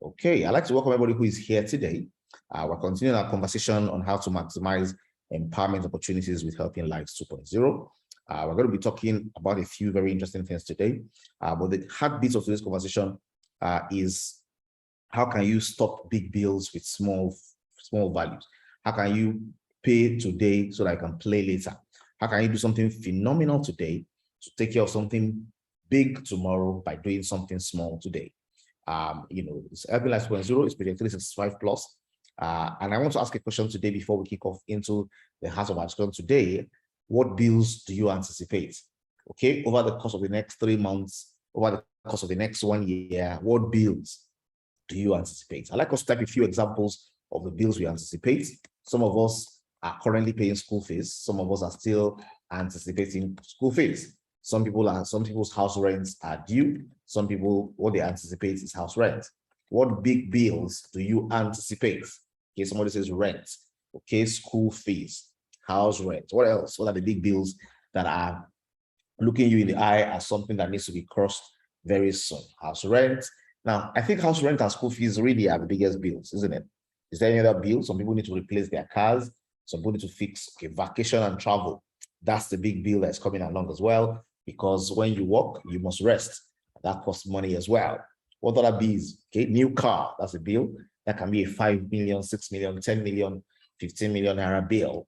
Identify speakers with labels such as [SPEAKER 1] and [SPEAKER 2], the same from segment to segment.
[SPEAKER 1] Okay, I'd like to welcome everybody who is here today. We're continuing our conversation on how to maximize empowerment opportunities with Helping Lives 2.0. We're going to be talking about a few very interesting things today. But the heartbeat of today's conversation is how can you stop big bills with small values? How can you pay today so that I can play later? How can you do something phenomenal today to take care of something big tomorrow by doing something small today? It's Helping Lives 2.0 is project 365 plus. And I want to ask a question today before we kick off into the heart of our discussion today. What bills do you anticipate? Okay, over the course of the next 3 months, over the course of the next 1 year, what bills do you anticipate? I'd like us to type a few examples of the bills we anticipate. Some of us are currently paying school fees. Some of us are still anticipating school fees. Some people's house rents are due. Some people, what they anticipate is house rent. What big bills do you anticipate? Okay, somebody says rent. Okay, school fees, house rent. What else? What are the big bills that are looking you in the eye as something that needs to be crossed very soon? House rent. Now, I think house rent and school fees really are the biggest bills, isn't it? Is there any other bill? Some people need to replace their cars. Some people need to fix vacation and travel. That's the big bill that's coming along as well, because when you work, you must rest. That costs money as well. What other bills? Okay, new car, that's a bill. That can be a 5 million, 6 million, 10 million, 15 million naira bill.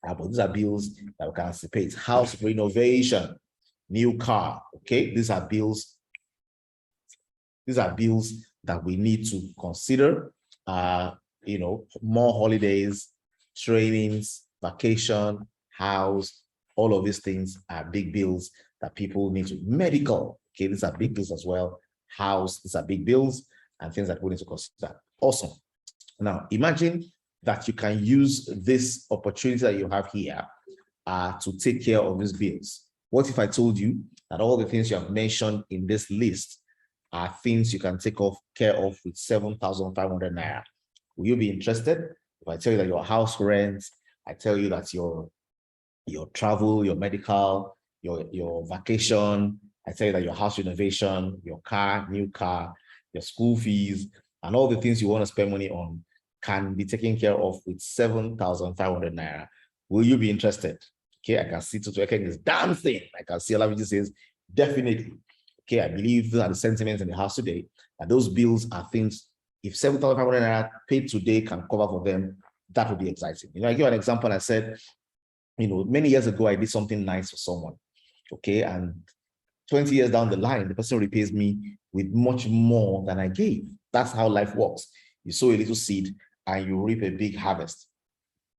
[SPEAKER 1] But these are bills that we can anticipate. House renovation, new car. Okay, these are bills. These are bills that we need to consider. More holidays, trainings, vacation, house, all of these things are big bills that people need to. Medical, okay, these are big bills as well. House, these are big bills and things that we need to consider. Awesome. Now, imagine that you can use this opportunity that you have here to take care of these bills. What if I told you that all the things you have mentioned in this list are things you can take care of with 7,500 naira? Will you be interested? If I tell you that your house rent, I tell you that your travel, your medical, your vacation, I tell you that your house renovation, your car, new car, your school fees, and all the things you want to spend money on can be taken care of with 7,500 naira. Will you be interested? Okay, I can see Tutueke is dancing. I can see Olaviji says, definitely. Okay, I believe those are the sentiments in the house today, and those bills are things, if 7,500 naira paid today can cover for them, that would be exciting. I give an example. I said, many years ago, I did something nice for someone. Okay, and 20 years down the line, the person repays me with much more than I gave. That's how life works. You sow a little seed and you reap a big harvest.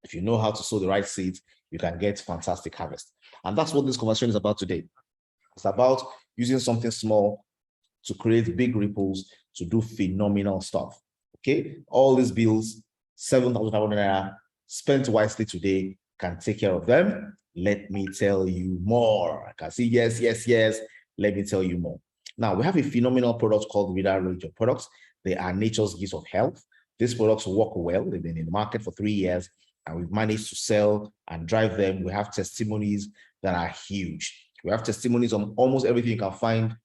[SPEAKER 1] If you know how to sow the right seeds, you can get fantastic harvest. And that's what this conversation is about today. It's about using something small to create big ripples to do phenomenal stuff. Okay, all these bills, 7,500 naira, spent wisely today, can take care of them. Let me tell you more. I can see yes. Let me tell you more. Now, we have a phenomenal product called Vida range of products. They are nature's gifts of health. These products work well. They've been in the market for 3 years, and we've managed to sell and drive them. We have testimonies that are huge. We have testimonies on almost everything you can find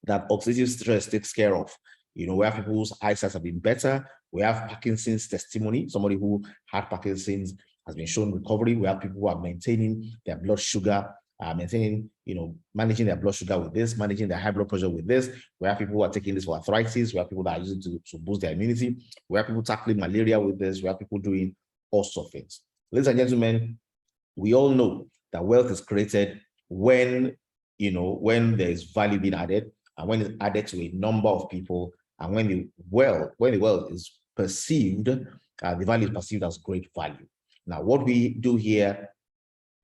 [SPEAKER 1] that oxidative stress takes care of. We have people whose eyesight have been better. We have Parkinson's testimony. Somebody who had Parkinson's has been shown recovery. We have people who are maintaining their blood sugar, managing their blood sugar with this, managing their high blood pressure with this. We have people who are taking this for arthritis. We have people that are using it to boost their immunity. We have people tackling malaria with this. We have people doing all sorts of things. Ladies and gentlemen, we all know that wealth is created when there is value being added, and when it's added to a number of people, and when the wealth is perceived, the value is perceived as great value. Now, what we do here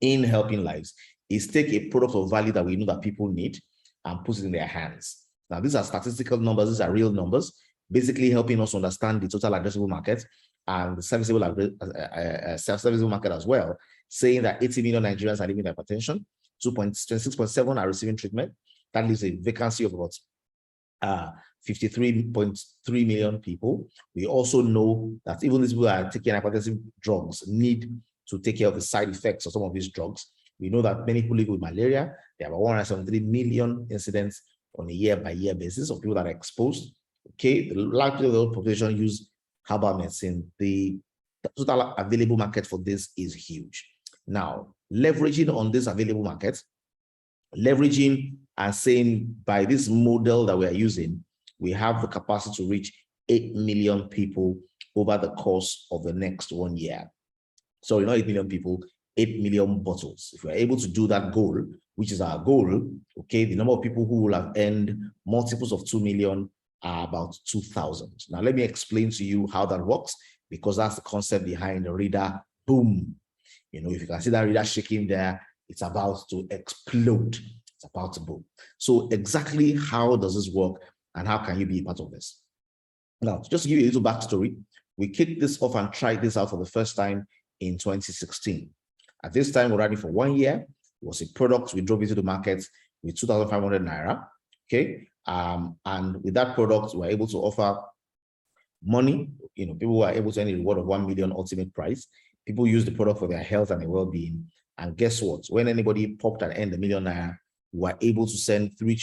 [SPEAKER 1] in Helping Lives is take a product of value that we know that people need and put it in their hands. Now, these are statistical numbers, these are real numbers, basically helping us understand the total addressable market and the serviceable market as well, saying that 80 million Nigerians are living with hypertension, 26.7 are receiving treatment. That leaves a vacancy of about 53.3 million people. We also know that even these people that are taking hypertensive drugs need to take care of the side effects of some of these drugs. We know that many people live with malaria. There are 173 million incidents on a year-by-year basis of people that are exposed. Okay, the large of the population use herbal medicine. The total available market for this is huge. Now, leveraging on this available market, leveraging and saying by this model that we are using, we have the capacity to reach 8 million people over the course of the next 1 year. So, 8 million people, 8 million bottles. If we're able to do that goal, which is our goal, okay, the number of people who will have earned multiples of 2 million are about 2,000. Now, let me explain to you how that works, because that's the concept behind the reader boom. If you can see that reader shaking there, it's about to explode. It's about to boom. So exactly how does this work and how can you be a part of this? Now, just to give you a little backstory, we kicked this off and tried this out for the first time in 2016. At this time, we're running for 1 year. It was a product we drove into the market with 2,500 Naira. Okay. And with that product, we're able to offer money. People were able to earn a reward of 1 million ultimate prize. People use the product for their health and their well-being. And guess what? When anybody popped and earned 1 million Naira, we were able to send 6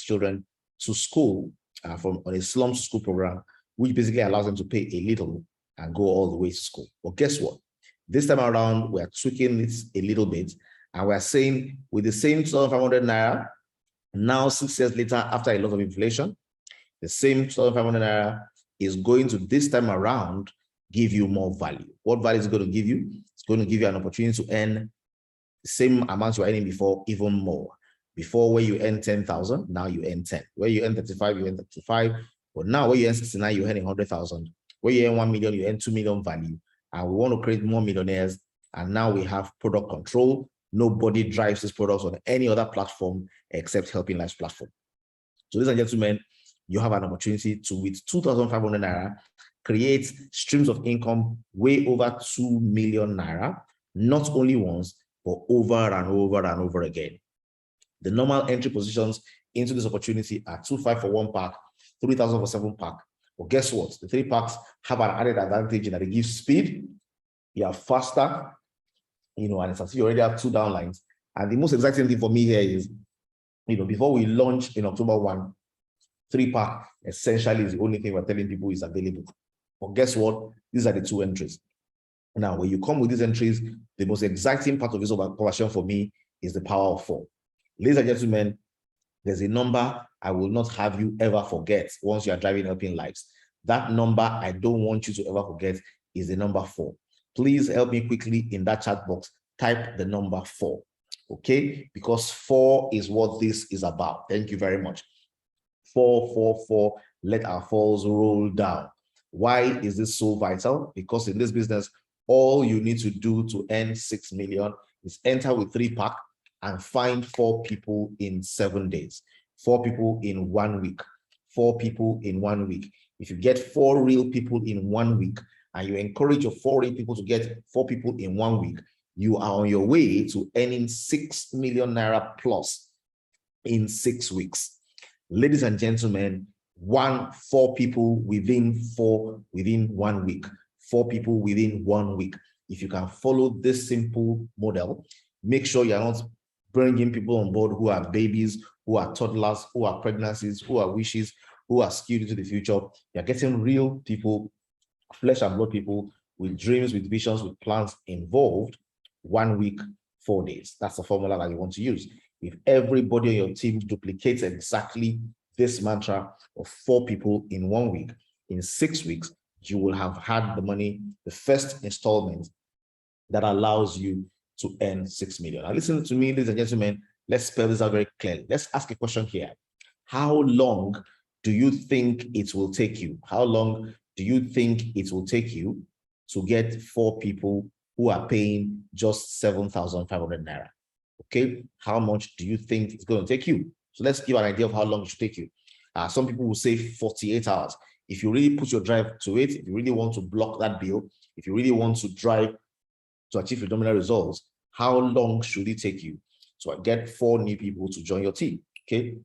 [SPEAKER 1] children to school on a slum to school program, which basically allows them to pay a little and go all the way to school. But guess what? This time around, we're tweaking it a little bit, and we're saying with the same 2,500 Naira, now 6 years later, after a lot of inflation, the same 2,500 Naira is going to this time around give you more value. What value is it going to give you? It's going to give you an opportunity to earn the same amount you were earning before, even more. Before, where you earn 10,000, now you earn 10. Where you earn 35, you earn 35. But now, where you earn 69, you earn 100,000. Where you earn 1 million, you earn 2 million value. And we want to create more millionaires. And now we have product control. Nobody drives these products on any other platform except Helping Lives platform. So, ladies and gentlemen, you have an opportunity to, with 2,500 Naira, create streams of income way over 2 million Naira, not only once, but over and over and over again. The normal entry positions into this opportunity are 2,500 for 1 pack, 3,000 for 7 pack. But guess what? The 3 packs have an added advantage in that they give speed. You are faster, and it's as if you already have 2 downlines. And the most exciting thing for me here is, before we launch in October 1, 3 pack essentially is the only thing we're telling people is available. But guess what? These are the 2 entries. Now, when you come with these entries, the most exciting part of this conversation for me is the power of 4. Ladies and gentlemen, there's a number I will not have you ever forget once you are driving Helping Lives. That number I don't want you to ever forget is the number 4. Please help me quickly in that chat box. Type the number 4, okay? Because 4 is what this is about. Thank you very much. 4, 4, 4. Let our falls roll down. Why is this so vital? Because in this business, all you need to do to earn 6 million is enter with 3 pack and find 4 people in 7 days, 4 people in 1 week, 4 people in 1 week. If you get 4 real people in 1 week and you encourage your 4 real people to get 4 people in 1 week, you are on your way to earning 6 million Naira plus in 6 weeks. Ladies and gentlemen, 4 people within 1 week, 4 people within 1 week. If you can follow this simple model, make sure you're not bringing people on board who are babies, who are toddlers, who are pregnancies, who are wishes, who are skewed into the future. You're getting real people, flesh and blood people with dreams, with visions, with plans involved. 1 week, 4 days. That's the formula that you want to use. If everybody on your team duplicates exactly this mantra of 4 people in 1 week, in 6 weeks, you will have had the money, the first installment that allows you to earn 6 million. Now listen to me, ladies and gentlemen, let's spell this out very clearly. Let's ask a question here. How long do you think it will take you? How long do you think it will take you to get 4 people who are paying just 7,500 Naira? Okay, how much do you think it's going to take you? So let's give an idea of how long it should take you. Some people will say 48 hours. If you really put your drive to it, if you really want to block that bill, if you really want to drive to achieve phenomenal results, how long should it take you to get 4 new people to join your team? Okay,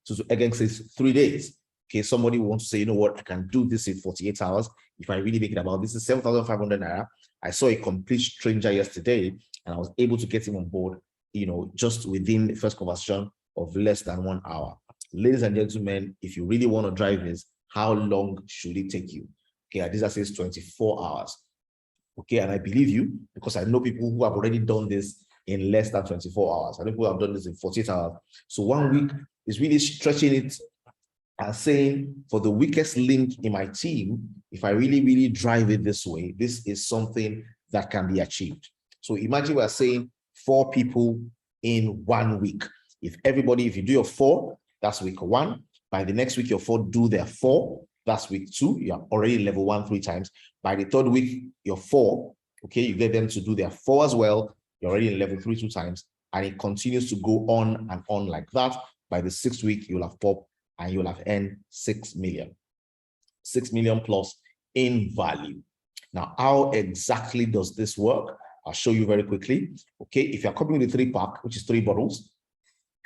[SPEAKER 1] so again, says 3 days. Okay, somebody wants to say, you know what, I can do this in 48 hours. If I really make it about this is 7,500 Naira. I saw a complete stranger yesterday and I was able to get him on board, just within the first conversation of less than 1 hour. Ladies and gentlemen, if you really want to drive this, how long should it take you? Okay, Adisa says 24 hours. Okay, and I believe you because I know people who have already done this in less than 24 hours. I know people have done this in 48 hours. So 1 week is really stretching it and saying, for the weakest link in my team, if I really drive it this way, this is something that can be achieved. So imagine we're saying 4 people in 1 week. If you do your 4, that's week 1. By the next week, your 4 do their 4. That's week 2. You're already level 1 3 times. By the 3rd week, your 4, okay, you get them to do their 4 as well. You're already in level 3 2 times. And it continues to go on and on like that. By the 6th week, you'll have popped and you'll have earned 6 million. 6 million plus in value. Now, how exactly does this work? I'll show you very quickly. Okay, if you're copying the 3-pack, which is 3 bottles,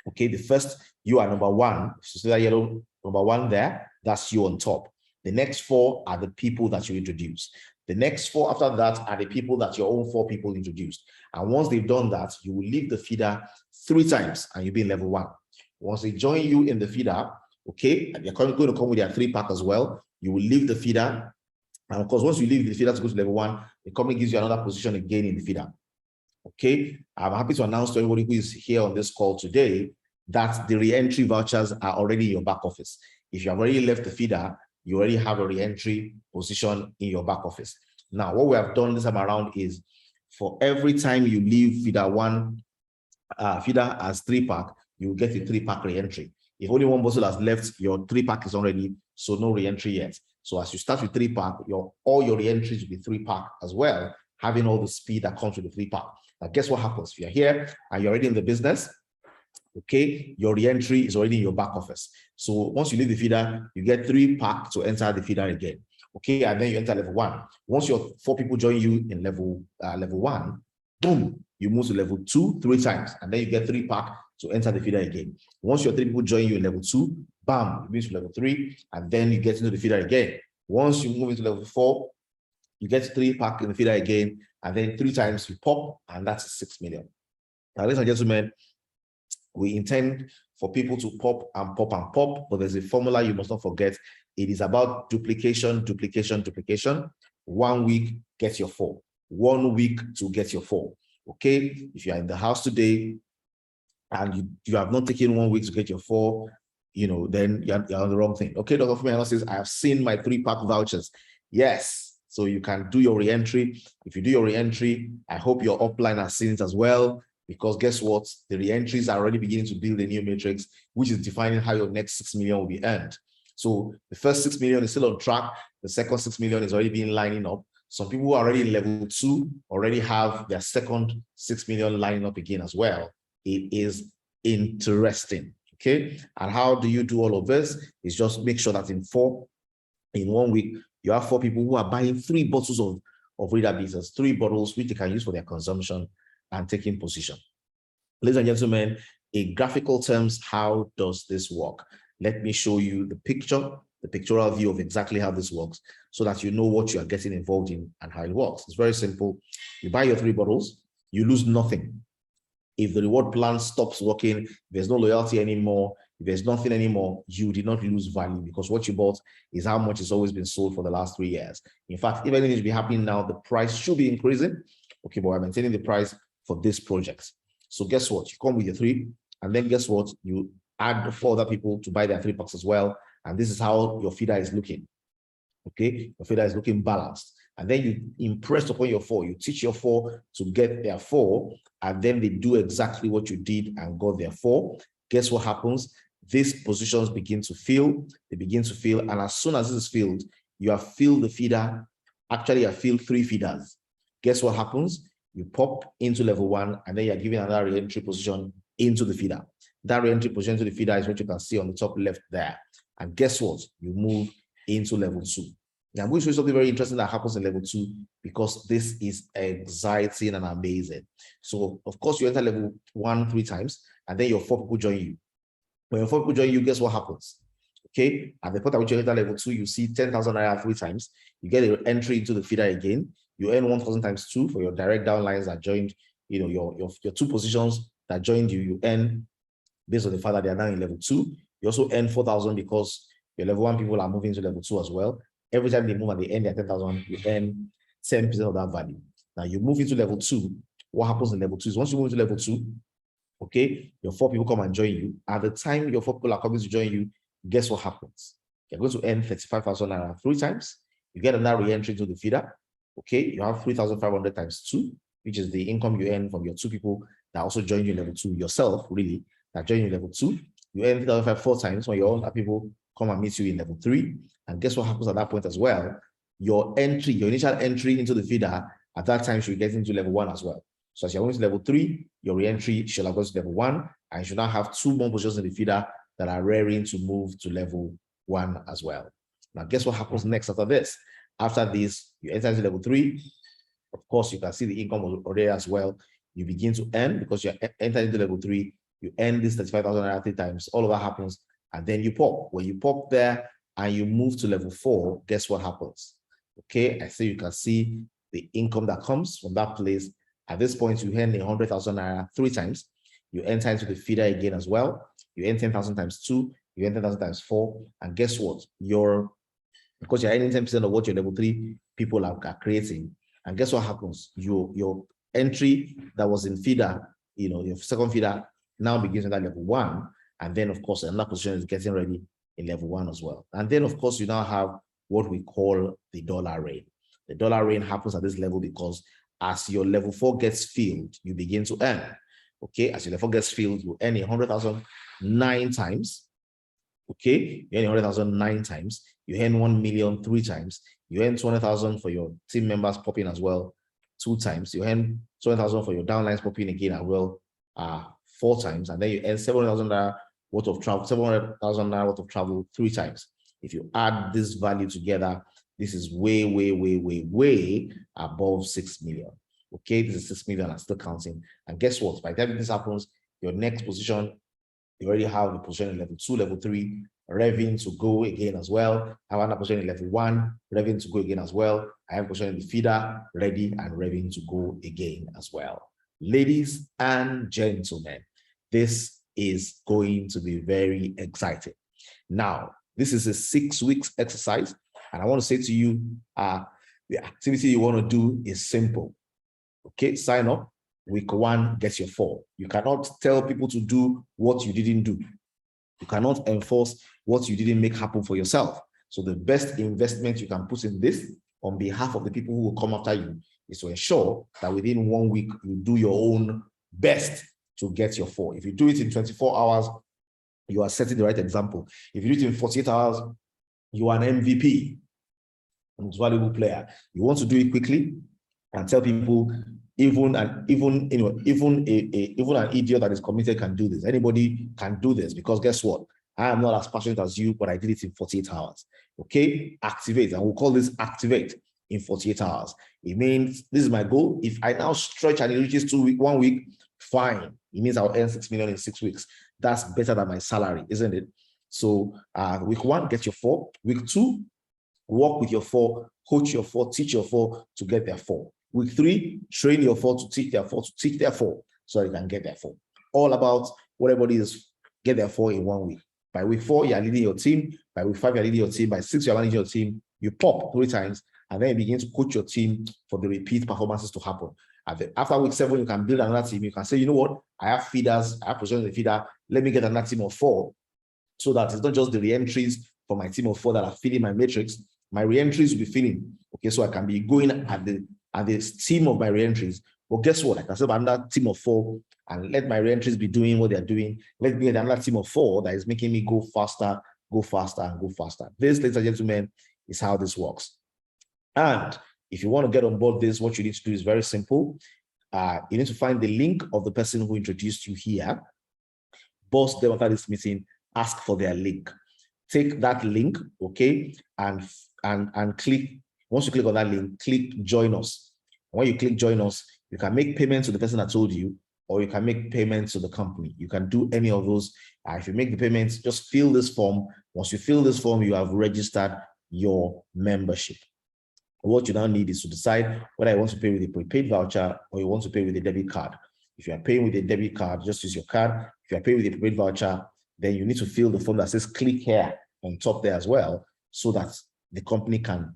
[SPEAKER 1] okay, the first, you are number 1. So see that yellow number 1 there, that's you on top. The next 4 are the people that you introduce. The next 4 after that are the people that your own 4 people introduced. And once they've done that, you will leave the feeder 3 times and you'll be in level 1. Once they join you in the feeder, okay, and they're going to come with their 3-pack as well, you will leave the feeder. And of course, once you leave the feeder to go to level 1, the company gives you another position again in the feeder. Okay, I'm happy to announce to everybody who is here on this call today that the re-entry vouchers are already in your back office. If you have already left the feeder, you already have a re-entry position in your back office. Now, what we have done this time around is for every time you leave feeder 1, feeder as 3-pack, you will get a 3-pack re-entry. If only 1 bottle has left, your 3-pack is already, so no re-entry yet. So as you start with 3-pack, all your re-entries will be 3-pack as well, having all the speed that comes with the 3-pack. Now, guess what happens? If you're here and you're already in the business, okay, your re-entry is already in your back office. So once you leave the feeder, you get 3-pack to enter the feeder again. Okay, and then you enter level 1. Once your 4 people join you in level 1, boom, you move to level 2 3 times, and then you get 3-pack to enter the feeder again. Once your 3 people join you in level 2, bam, you move to level 3, and then you get into the feeder again. Once you move into level 4, you get 3-pack in the feeder again, and then 3 times you pop, and that's 6 million. Now, ladies and gentlemen, we intend for people to pop and pop and pop, but there's a formula you must not forget. It is about duplication, duplication, duplication. 1 week, get your 4. 1 week to get your 4. Okay, if you are in the house today and you have not taken 1 week to get your 4, then you're on the wrong thing. Okay, Dr. Fumi says, I have seen my 3-pack vouchers. Yes, so you can do your re-entry. If you do your re-entry, I hope your upline has seen it as well, because guess what? The re-entries are already beginning to build a new matrix, which is defining how your next 6 million will be earned. So the first 6 million is still on track. The second 6 million is already being lining up. Some people who are already in level 2 already have their second 6 million lining up again as well. It is interesting, okay? And how do you do all of this? Is just make sure that in 1 week, you have 4 people who are buying 3 bottles of Reader Business, 3 bottles which they can use for their consumption and taking position. Ladies and gentlemen, in graphical terms, how does this work? Let me show you the pictorial view of exactly how this works, so that you know what you are getting involved in and how it works. It's very simple. You buy your 3 bottles, you lose nothing. If the reward plan stops working, if there's no loyalty anymore, if there's nothing anymore, you did not lose value, because what you bought is how much has always been sold for the last 3 years. In fact, if anything should be happening now, the price should be increasing. Okay, but we're maintaining the price for this project. So guess what? You come with your 3, and then guess what? You add the 4 other people to buy their 3 packs as well. And this is how your feeder is looking. Okay, your feeder is looking balanced. And then you impress upon your 4. You teach your 4 to get their 4, and then they do exactly what you did and got their 4. Guess what happens? These positions begin to fill. They begin to fill. And as soon as this is filled, you have filled the feeder. Actually, you have filled 3 feeders. Guess what happens? You pop into level 1, and then you're giving another re-entry position into the feeder. That re-entry position into the feeder is what you can see on the top left there. And guess what? You move into level 2. Now, I'm going to show you something very interesting that happens in level 2, because this is exciting and amazing. So, of course, you enter level 1 3 times, and then your 4 people join you. When your 4 people join you, guess what happens? Okay, at the point at which you enter level 2, you see 10,000 naira 3 times. You get an entry into the feeder again. You earn 1,000 times 2 for your direct downlines that joined, your 2 positions that joined you. You earn, based on the fact that they are now in level 2. You also earn 4,000 because Your level 1 people are moving to level 2 as well. Every time they move and they earn their 10,000, you earn 10% of that value. Now you move into level 2. What happens in level 2 is once you move to level 2, okay, your 4 people come and join you. At the time your 4 people are coming to join you, guess what happens? You're going to earn 35,000 naira 3 times. You get another re-entry to the feeder. Okay, you have 3,500 times 2, which is the income you earn from your 2 people that also join you in level 2, yourself, really, that join you in level 2. You earn 3,500 4 times when your other people come and meet you in level 3. And guess what happens at that point as well? Your entry, your initial entry into the feeder, at that time should get into level 1 as well. So as you're going to level 3, your re-entry should have gone to level 1, and you should now have 2 more positions in the feeder that are raring to move to level 1 as well. Now, guess what happens next after this? After this, you enter into level 3. Of course, you can see the income already as well. You begin to earn because you're entering into level 3. You earn this 35,000 3 times. All of that happens, and then you pop. When you pop there and you move to level 4, guess what happens? Okay, I say you can see the income that comes from that place. At this point, you earn 100,000 naira 3 times. You enter into the feeder again as well. You earn 10,000 times 2. You earn 10,000 times 4. And guess what? Because you're earning 10% of what your level 3 people are creating. And guess what happens? Your entry that was in feeder, your second feeder now begins at level 1. And then, of course, another position is getting ready in level 1 as well. And then, of course, you now have what we call the dollar rain. The dollar rain happens at this level because as your level 4 gets filled, you begin to earn. Okay, as your level 4 gets filled, you earn 100,000 9 times. Okay, you earn 100,000 9 times. You earn 1 million 3 times. You earn 200,000 for your team members popping as well 2 times. You earn 200,000 for your downlines popping again as well 4 times, and then you earn 700,000 worth of travel, 700,000 worth of travel 3 times. If you add this value together, this is way, way, way, way, way above 6 million. Okay, this is 6 million and still counting. And guess what? By the time this happens, your next position, you already have the position in level 2, level 3, revving to go again as well. I have another position in level 1, revving to go again as well. I have a position in the feeder, ready and revving to go again as well. Ladies and gentlemen, this is going to be very exciting. Now, this is a 6 weeks exercise, and I want to say to you, the activity you want to do is simple. Okay, sign up. Week 1 gets your 4. You cannot tell people to do what you didn't do. You cannot enforce what you didn't make happen for yourself. So the best investment you can put in this on behalf of the people who will come after you is to ensure that within 1 week, you do your own best to get your 4. If you do it in 24 hours, you are setting the right example. If you do it in 48 hours, you are an MVP, a valuable player. You want to do it quickly and tell people, even an idiot that is committed can do this. Anybody can do this, because guess what? I am not as passionate as you, but I did it in 48 hours. Okay, activate, and we'll call this activate in 48 hours. It means this is my goal. If I now stretch and it reaches 1 week, fine. It means I'll earn 6 million in 6 weeks. That's better than my salary, isn't it? So week 1, get your 4. Week 2, work with your 4, coach your 4, teach your 4 to get their 4. Week 3, train your 4 to teach their 4 to teach their 4 so they can get their 4. All about what everybody is, get their 4 in 1 week. By week 4, you're leading your team. By week 5, you're leading your team. By 6, you're managing your team. You pop 3 times, and then you begin to coach your team for the repeat performances to happen. After week 7, you can build another team. You can say, you know what? I have feeders. I have positions in the feeder. Let me get another team of 4, so that it's not just the re-entries for my team of 4 that are filling my matrix. My re-entries will be filling. Okay, so I can be going at the team of my re-entries. But guess what? I can set another team of 4 and let my re-entries be doing what they're doing. Let me get another team of 4 that is making me go faster, and go faster. This, ladies and gentlemen, is how this works. And if you want to get on board this, what you need to do is very simple. You need to find the link of the person who introduced you here. Boss them after this meeting, ask for their link. Take that link, okay, and click. Once you click on that link, click join us. When you click join us, you can make payments to the person that told you, or you can make payments to the company. You can do any of those. If you make the payments, just fill this form. Once you fill this form, you have registered your membership. What you now need is to decide whether you want to pay with a prepaid voucher or you want to pay with a debit card. If you are paying with a debit card, just use your card. If you are paying with a prepaid voucher, then you need to fill the form that says click here on top there as well, so that the company can,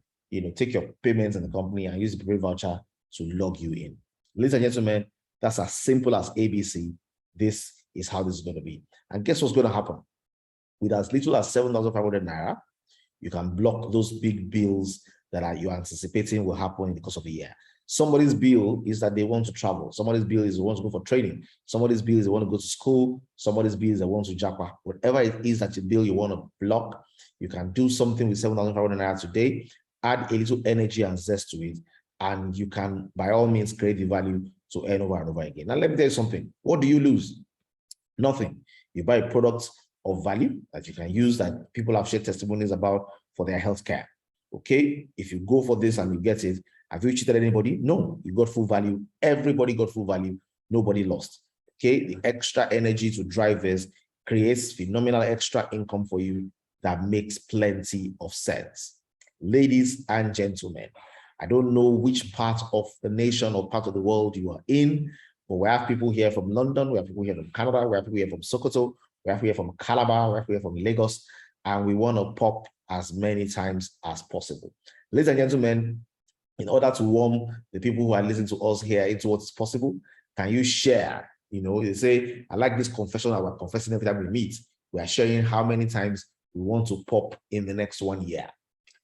[SPEAKER 1] take your payments in the company and use the prepaid voucher to log you in. Ladies and gentlemen, that's as simple as ABC. This is how this is going to be. And guess what's going to happen? With as little as 7,500 naira, you can block those big bills that you're anticipating will happen in the course of the year. Somebody's bill is that they want to travel. Somebody's bill is they want to go for training. Somebody's bill is they want to go to school. Somebody's bill is they want to japa. Whatever it is that your bill you want to block, you can do something with 7,500 naira today, add a little energy and zest to it, and you can, by all means, create the value to earn over and over again. Now, let me tell you something. What do you lose? Nothing. You buy a product of value that you can use, that people have shared testimonies about for their healthcare. Okay, if you go for this and you get it, have you cheated anybody? No, you got full value. Everybody got full value. Nobody lost. Okay, the extra energy to drive this creates phenomenal extra income for you that makes plenty of sense. Ladies and gentlemen, I don't know which part of the nation or part of the world you are in, but we have people here from London, we have people here from Canada, we have people here from Sokoto, we have people here from Calabar, we have people here from Lagos, and we want to pop as many times as possible. Ladies and gentlemen, in order to warm the people who are listening to us here into what is possible, can you share? They say, I like this confession that we're confessing every time we meet. We are sharing how many times we want to pop in the next 1 year.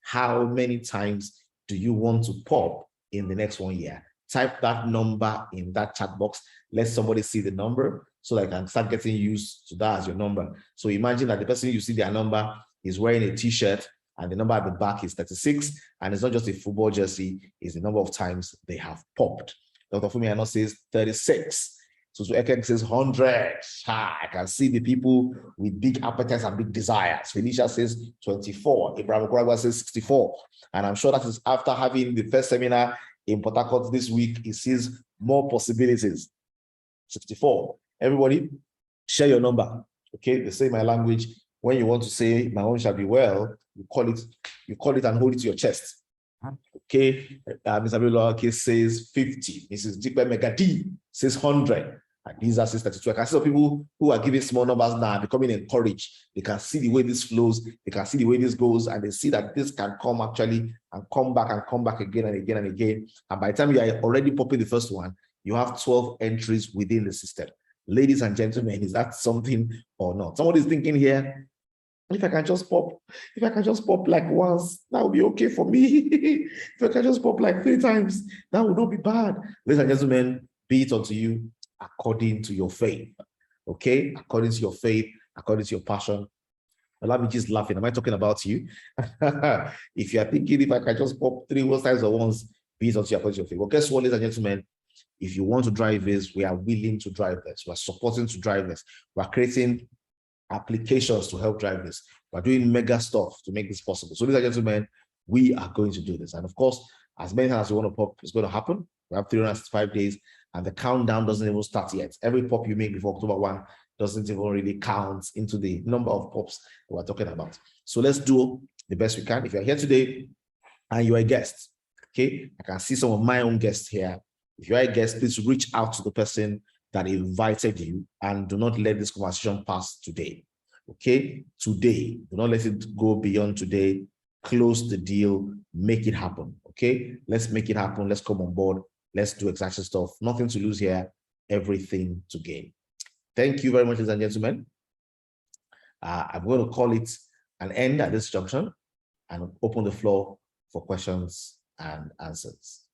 [SPEAKER 1] How many times do you want to pop in the next 1 year? Type that number in that chat box. Let somebody see the number so that I can start getting used to that as your number. So imagine that the person you see their number is wearing a t-shirt and the number at the back is 36, and it's not just a football jersey, it's the number of times they have popped. Dr. Fumi says 36. So Ekeng says 100. I can see the people with big appetites and big desires. Felicia says 24. Abraham Okoragwa says 64. And I'm sure that is after having the first seminar in Port Harcourt this week, he sees more possibilities. 64. Everybody, share your number. Okay, they say in my language, when you want to say my own shall be well, you call it and hold it to your chest. Okay, Mr. Abdullah says 50. Mrs. Dikbe Megadi says 100. And these are 32. I can see some people who are giving small numbers now are becoming encouraged. They can see the way this flows, they can see the way this goes, and they see that this can come actually and come back again and again and again. And by the time you are already popping the first one, you have 12 entries within the system. Ladies and gentlemen, is that something or not? Somebody's thinking here, if I can just pop like once, that would be okay for me. If I can just pop like 3 times, that would not be bad. Ladies and gentlemen, be it unto you according to your faith. Okay, according to your faith, according to your passion. Olabiji is laughing. Am I talking about you? If you are thinking, if I can just pop 3 times or once, be it unto you according to your faith. Well, guess what, ladies and gentlemen? If you want to drive this, we are willing to drive this. We are supporting to drive this. We are creating applications to help drive this. We're doing mega stuff to make this possible. So, ladies and gentlemen, we are going to do this. And of course, as many times as you want to pop, it's going to happen. We have 365 days, and the countdown doesn't even start yet. Every pop you make before October 1 doesn't even really count into the number of pops we're talking about. So let's do the best we can. If you're here today and you're a guest, okay, I can see some of my own guests here. If you're a guest, please reach out to the person that invited you and do not let this conversation pass today. Okay, today, do not let it go beyond today. Close the deal, make it happen. Okay, let's make it happen. Let's come on board. Let's do exciting stuff. Nothing to lose here, everything to gain. Thank you very much, ladies and gentlemen. I'm going to call it an end at this junction and open the floor for questions and answers.